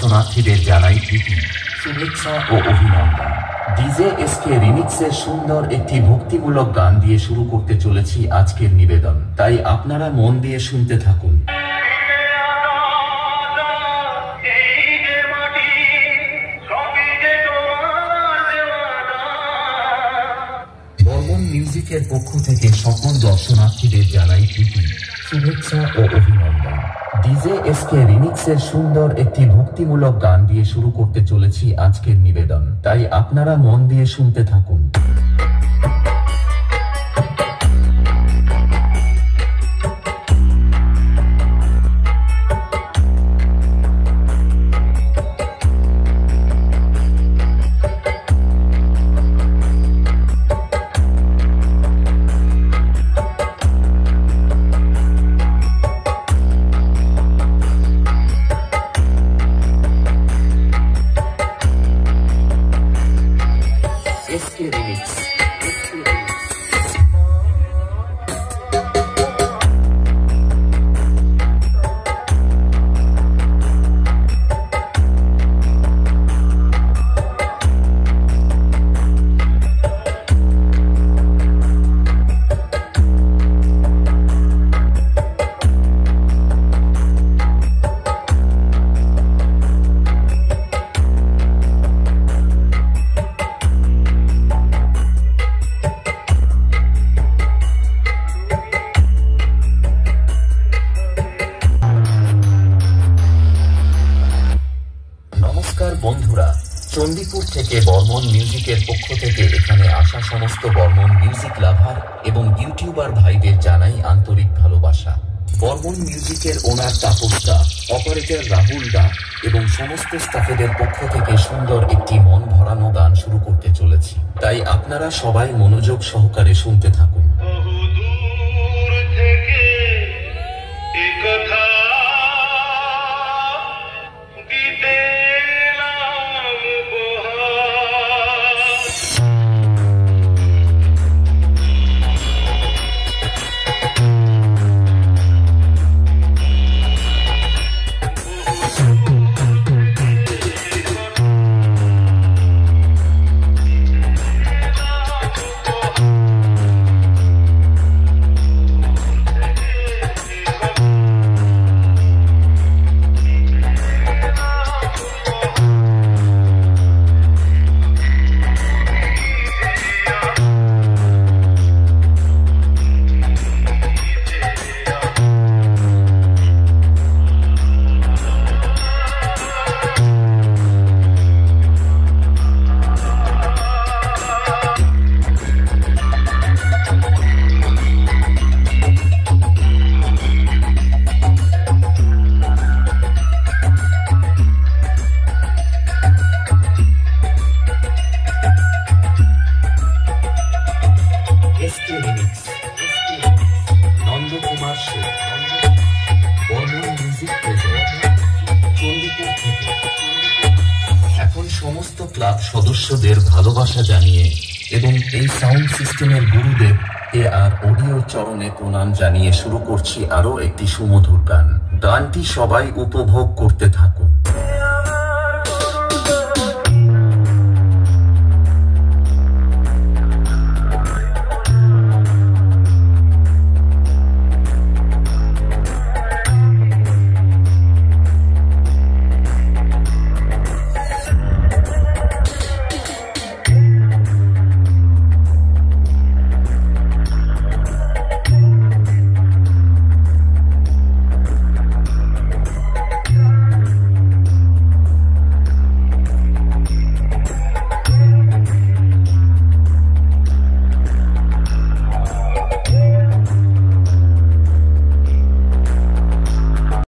দর্শনার্থীদের জানাই প্রীতি, শুভেচ্ছা ও অভিনন্দন। ডিজে এসকে রিমিক্সের সুন্দর একটি ভক্তিমূলক গান দিয়ে শুরু করতে চলেছি আজকের নিবেদন, তাই আপনারা মন দিয়ে শুনতে থাকুন। বর্মন মিউজিকের পক্ষ থেকে সকল দর্শনার্থীদের জানাই প্রীতি, শুভেচ্ছা ও অভিনন্দন। ডিজে এসকে রিমিক্সের সুন্দর একটি ভক্তিমূলক গান দিয়ে শুরু করতে চলেছি আজকের নিবেদন, তাই আপনারা মন দিয়ে শুনতে থাকুন। SK remix. বন্ধুরা, চণ্ডীপুর থেকে বর্মন মিউজিকের পক্ষ থেকে এখানে আসা সমস্ত বর্মন মিউজিক লাভার এবং ইউটিউবার ভাইদের জানাই আন্তরিক ভালোবাসা। বর্মন মিউজিকের ওনার তাপস দা, অপারেটর রাহুল দা এবং সমস্ত স্টাফেদের পক্ষ থেকে সুন্দর একটি মন ভরানো গান শুরু করতে চলেছি, তাই আপনারা সবাই মনোযোগ সহকারে শুনতে থাকুন। এখন সমস্ত ক্লাব সদস্যদের ভালোবাসা জানিয়ে এবং এই সাউন্ড সিস্টেমের গুরুদেব AR অডিও চরণে প্রণাম জানিয়ে শুরু করছি আরো একটি সুমধুর গান। গানটি সবাই উপভোগ করতে থাকুন।